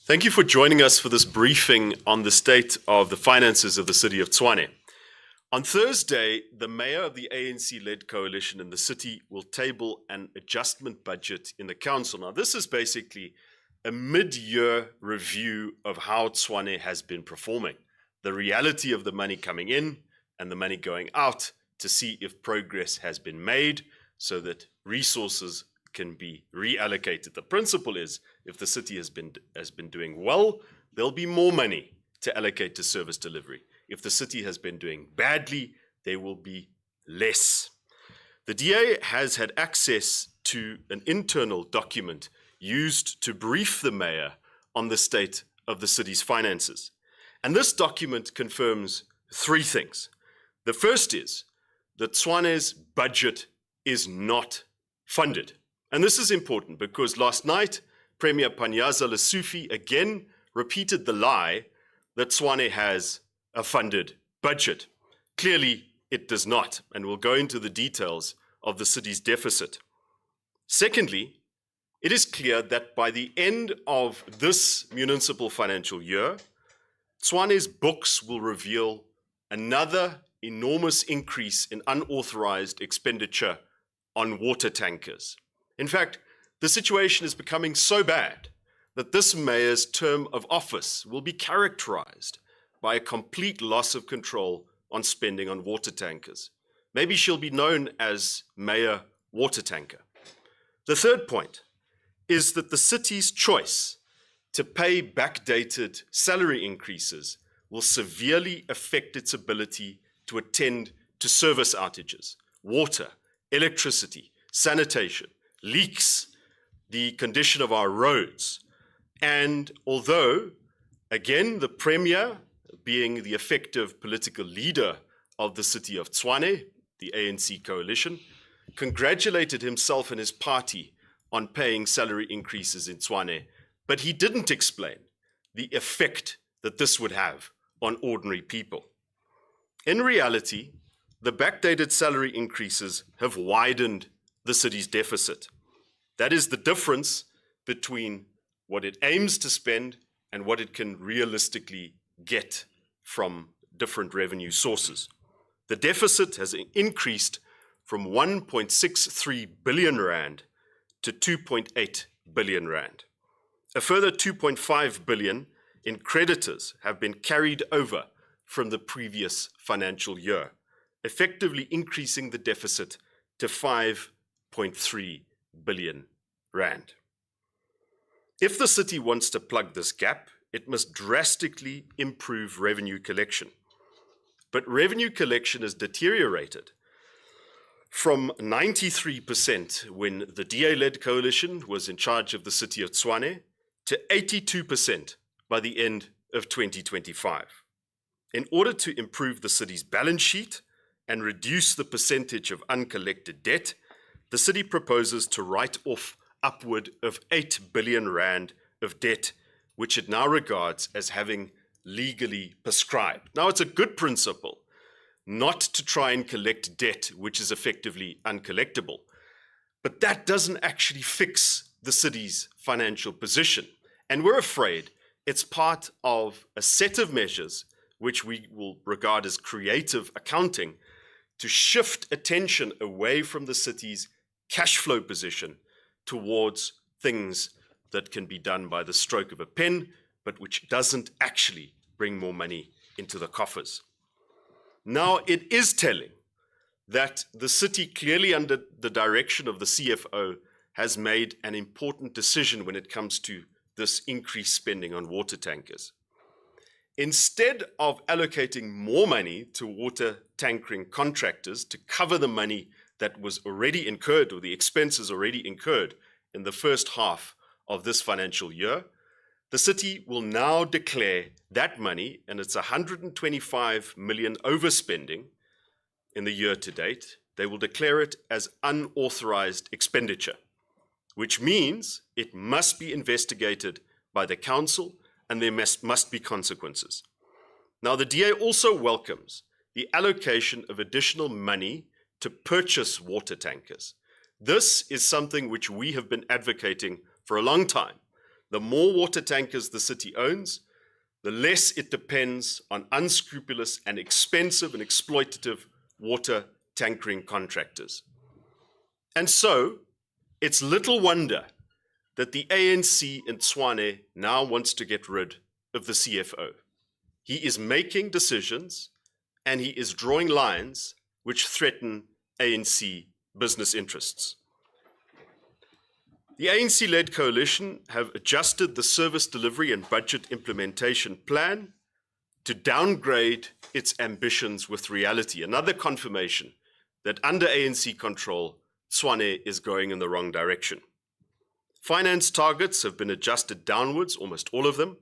Thank you for joining us for this briefing on the state of the finances of the city of Tshwane. On Thursday, the mayor of the ANC-led coalition in the city will table an adjustment budget in the council. Now, this is basically a mid-year review of how Tshwane has been performing, the reality of the money coming in and the money going out to see if progress has been made so that resources can be reallocated. The principle is if the city has been doing well, there'll be more money to allocate to service delivery. If the city has been doing badly, there will be less. The DA has had access to an internal document used to brief the mayor on the state of the city's finances. And this document confirms three things. The first is that Tshwane's budget is not funded. And this is important because last night, Premier Panyaza Lesufi again repeated the lie that Tshwane has a funded budget. Clearly, it does not, and we'll go into the details of the city's deficit. Secondly, it is clear that by the end of this municipal financial year, Tshwane's books will reveal another enormous increase in unauthorized expenditure on water tankers. In fact, the situation is becoming so bad that this mayor's term of office will be characterized by a complete loss of control on spending on water tankers. Maybe she'll be known as Mayor Water Tanker. The third point is that the city's choice to pay backdated salary increases will severely affect its ability to attend to service outages, water, electricity, sanitation, leaks, the condition of our roads. And although, again, the Premier, being the effective political leader of the city of Tshwane, the ANC coalition, congratulated himself and his party on paying salary increases in Tshwane, but he didn't explain the effect that this would have on ordinary people. In reality, the backdated salary increases have widened the city's deficit. That is the difference between what it aims to spend and what it can realistically get from different revenue sources. The deficit has increased from 1.63 billion rand to 2.8 billion rand. A further 2.5 billion in creditors have been carried over from the previous financial year, effectively increasing the deficit to 5.3 billion rand. If the city wants to plug this gap, it must drastically improve revenue collection. But revenue collection has deteriorated from 93% when the DA-led coalition was in charge of the city of Tshwane to 82% by the end of 2025. In order to improve the city's balance sheet and reduce the percentage of uncollected debt, the city proposes to write off upward of 8 billion rand of debt, which it now regards as having legally prescribed. Now, it's a good principle not to try and collect debt which is effectively uncollectible, but that doesn't actually fix the city's financial position. And we're afraid it's part of a set of measures which we will regard as creative accounting to shift attention away from the city's cash flow position towards things that can be done by the stroke of a pen, but which doesn't actually bring more money into the coffers. Now, it is telling that the city, clearly under the direction of the CFO, has made an important decision when it comes to this increased spending on water tankers. Instead of allocating more money to water tankering contractors to cover the money that was already incurred or the expenses already incurred in the first half of this financial year, the city will now declare that money, and it's 125 million overspending in the year to date, they will declare it as unauthorized expenditure, which means it must be investigated by the council and there must be consequences. Now, the DA also welcomes the allocation of additional money to purchase water tankers. This is something which we have been advocating for a long time, The more water tankers the city owns, the less it depends on unscrupulous and expensive and exploitative water tankering contractors. And so, it's little wonder that the ANC in Tshwane now wants to get rid of the CFO. He is making decisions and he is drawing lines which threaten ANC business interests. The ANC-led coalition have adjusted the service delivery and budget implementation plan to downgrade its ambitions with reality. Another confirmation that under ANC control, Tshwane is going in the wrong direction. Finance targets have been adjusted downwards, almost all of them,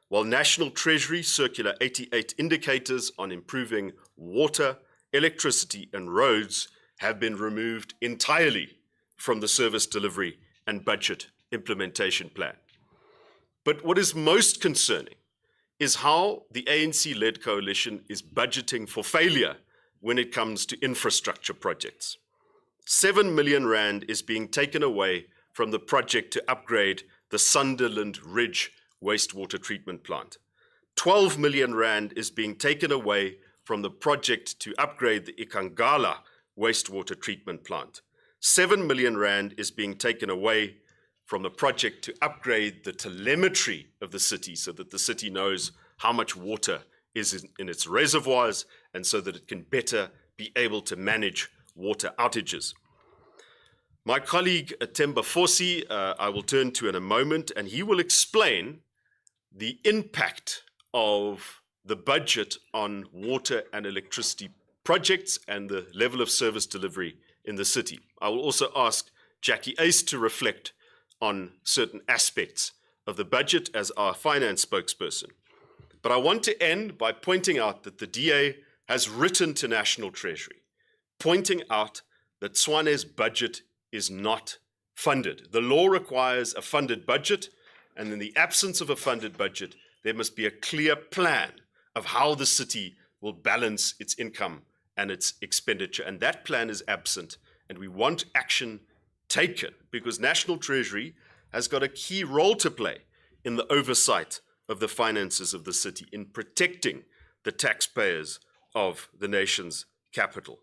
while National Treasury Circular 88 indicators on improving water, electricity and roads have been removed entirely from the service delivery and budget implementation plan. But what is most concerning is how the ANC-led coalition is budgeting for failure when it comes to infrastructure projects. 7 million rand is being taken away from the project to upgrade the Sunderland Ridge wastewater treatment plant. 12 million rand is being taken away from the project to upgrade the Ikangala wastewater treatment plant. 7 million rand is being taken away from the project to upgrade the telemetry of the city so that the city knows how much water is in its reservoirs and so that it can better be able to manage water outages. My colleague Themba Fosi, I will turn to in a moment, and he will explain the impact of the budget on water and electricity projects and the level of service delivery in the city. I will also ask Jackie Ace to reflect on certain aspects of the budget as our finance spokesperson. But I want to end by pointing out that the DA has written to National Treasury, pointing out that Tshwane's budget is not funded. The law requires a funded budget, and in the absence of a funded budget, there must be a clear plan of how the city will balance its income and its expenditure. And that plan is absent, and we want action taken because National Treasury has got a key role to play in the oversight of the finances of the city, in protecting the taxpayers of the nation's capital.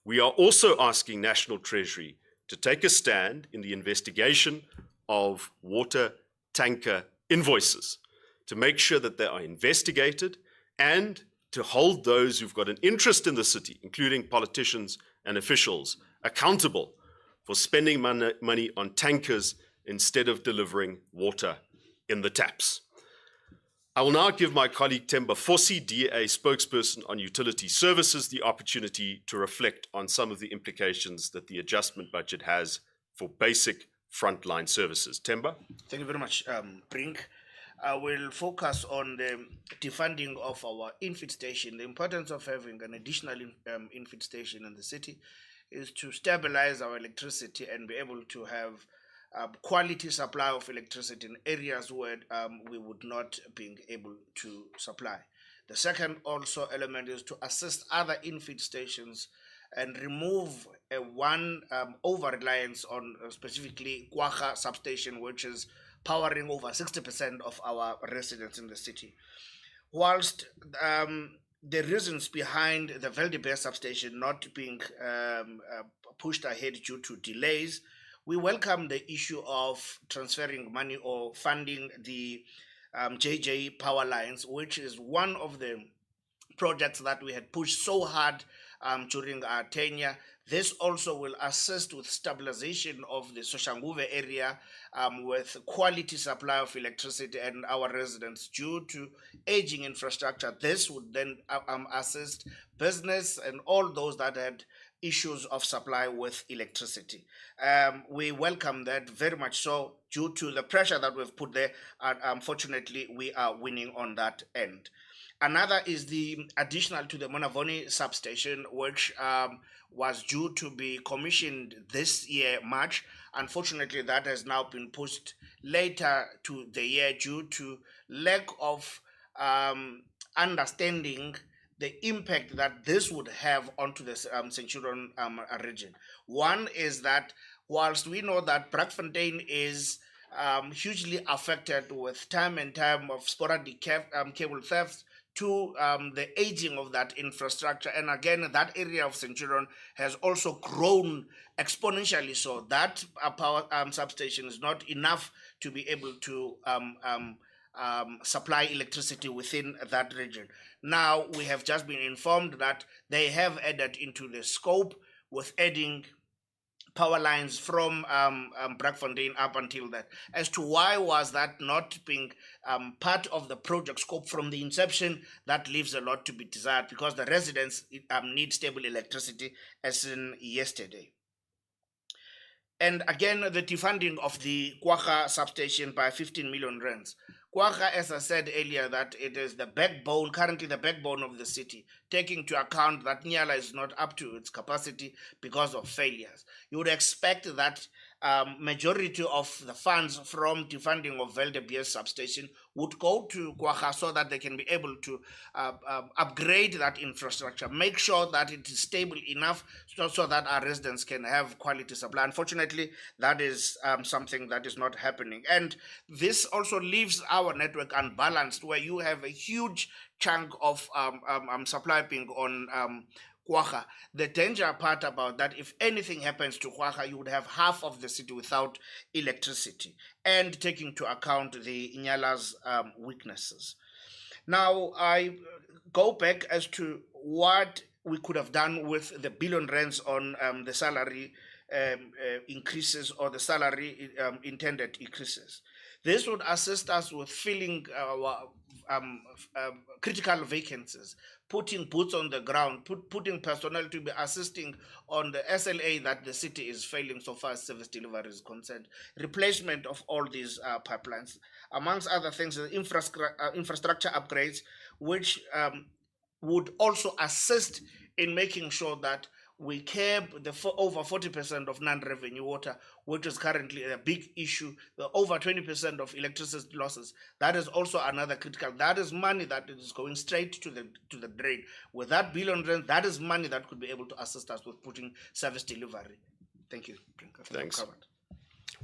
We are also asking National Treasury to take a stand in the investigation of water tanker invoices, to make sure that they are investigated and to hold those who've got an interest in the city, including politicians and officials, accountable for spending money on tankers instead of delivering water in the taps. I will now give my colleague Themba Fosi, DA spokesperson on utility services, the opportunity to reflect on some of the implications that the adjustment budget has for basic frontline services. Themba? Thank you very much, Brink. I will focus on the defunding of our infeed station. The importance of having an additional infeed station in the city is to stabilize our electricity and be able to have quality supply of electricity in areas where we would not be able to supply. The second also element is to assist other infeed stations and remove one over-reliance on specifically Kwacha substation, which is powering over 60% of our residents in the city. Whilst the reasons behind the Veldebest substation not being pushed ahead due to delays, we welcome the issue of transferring money or funding the JJ power lines, which is one of the projects that we had pushed so hard during our tenure. This also will assist with stabilization of the Soshanguve area with quality supply of electricity and our residents. Due to aging infrastructure, this would then assist business and all those that had issues of supply with electricity. We welcome that very much so due to the pressure that we've put there, and unfortunately we are winning on that end. Another is the additional to the Monavoni substation, which was due to be commissioned this year, March. Unfortunately, that has now been pushed later to the year due to lack of understanding the impact that this would have onto the Centurion region. One is that whilst we know that Brakfontein is hugely affected with time and time of sporadic cable thefts to the aging of that infrastructure. And again, that area of Centurion has also grown exponentially. So that power substation is not enough to be able to supply electricity within that region. Now, we have just been informed that they have added into the scope with adding power lines from Brackfontein up until that. As to why was that not being part of the project scope from the inception, that leaves a lot to be desired, because the residents need stable electricity as in yesterday. And again, the defunding of the Kwagga substation by 15 million rands. Kwagga, as I said earlier, that it is the backbone, currently the backbone of the city, taking into account that Nyala is not up to its capacity because of failures. You would expect that majority of the funds from defunding of Veldebier's substation would go to Kwagga so that they can be able to upgrade that infrastructure, make sure that it is stable enough so that our residents can have quality supply. Unfortunately, that is something that is not happening. And this also leaves our network unbalanced, where you have a huge chunk of supply being on Kwagga. The danger part about that, if anything happens to Kwagga, you would have half of the city without electricity, and taking into account the Inyala's weaknesses. Now, I go back as to what we could have done with the billion rands on the salary increases, or the salary intended increases. This would assist us with filling our critical vacancies, putting boots on the ground, putting personnel to be assisting on the SLA that the city is failing so far as service delivery is concerned, replacement of all these pipelines, amongst other things, the infrastructure upgrades, which would also assist in making sure that we curb the over 40% of non-revenue water, which is currently a big issue, the over 20% of electricity losses. That is also another critical. That is money that is going straight to the drain. With that billion rand, that is money that could be able to assist us with putting service delivery. Thank you. Thanks.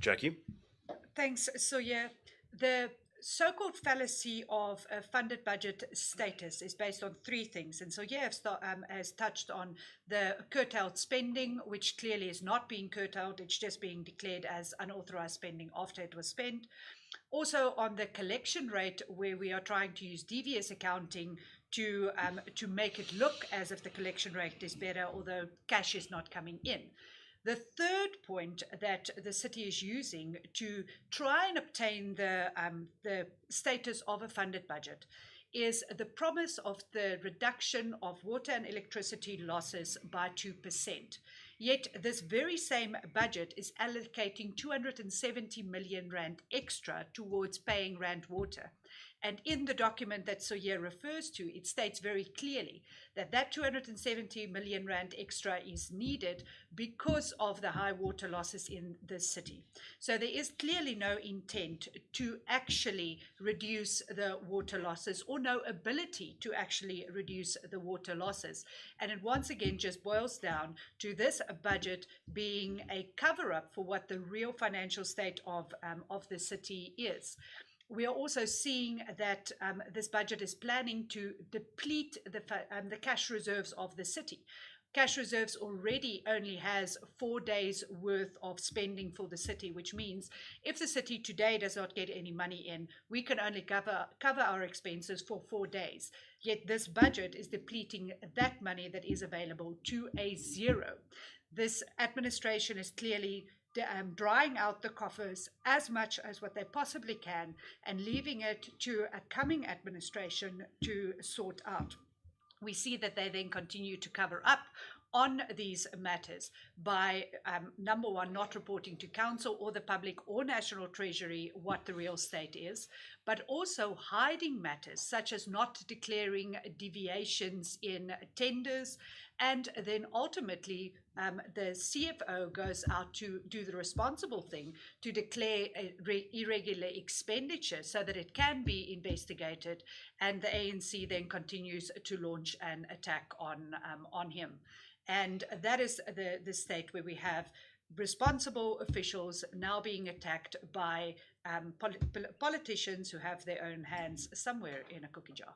Jackie? Thanks. So yeah, the so-called fallacy of a funded budget status is based on three things. And so yeah, has touched on the curtailed spending, which clearly is not being curtailed. It's just being declared as unauthorized spending after it was spent. Also on the collection rate, where we are trying to use devious accounting to make it look as if the collection rate is better, although cash is not coming in. The third point that the city is using to try and obtain the status of a funded budget is the promise of the reduction of water and electricity losses by 2%. Yet this very same budget is allocating 270 million rand extra towards paying rand water. And in the document that Cilliers refers to, it states very clearly that that 270 million rand extra is needed because of the high water losses in the city. So there is clearly no intent to actually reduce the water losses, or no ability to actually reduce the water losses. And it once again just boils down to this budget being a cover-up for what the real financial state of the city is. We are also seeing that this budget is planning to deplete the cash reserves of the city. Cash reserves already only has 4 days worth of spending for the city, which means if the city today does not get any money in, we can only cover our expenses for 4 days. Yet this budget is depleting that money that is available to a zero. This administration is clearly drying out the coffers as much as what they possibly can, and leaving it to a coming administration to sort out. We see that they then continue to cover up on these matters by, number one, not reporting to council or the public or National Treasury what the real state is, but also hiding matters such as not declaring deviations in tenders. And then ultimately, the CFO goes out to do the responsible thing to declare irregular expenditure so that it can be investigated, and the ANC then continues to launch an attack on him. And that is the state where we have responsible officials now being attacked by politicians who have their own hands somewhere in a cookie jar.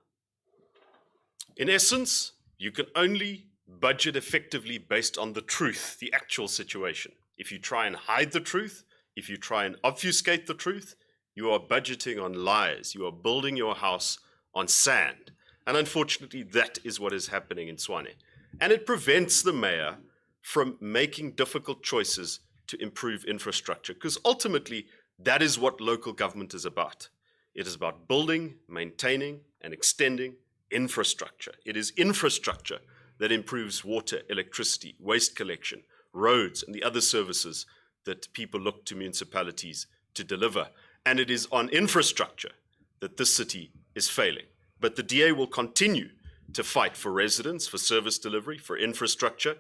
In essence, you can only budget effectively based on the truth, the actual situation. If you try and hide the truth, if you try and obfuscate the truth, you are budgeting on lies. You are building your house on sand. And unfortunately, that is what is happening in Tshwane. And it prevents the mayor from making difficult choices to improve infrastructure, because ultimately, that is what local government is about. It is about building, maintaining, and extending infrastructure. It is infrastructure that improves water, electricity, waste collection, roads, and the other services that people look to municipalities to deliver. And it is on infrastructure that this city is failing. But the DA will continue to fight for residents, for service delivery, for infrastructure.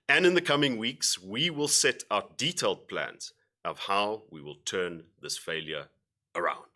And in the coming weeks, we will set out detailed plans of how we will turn this failure around.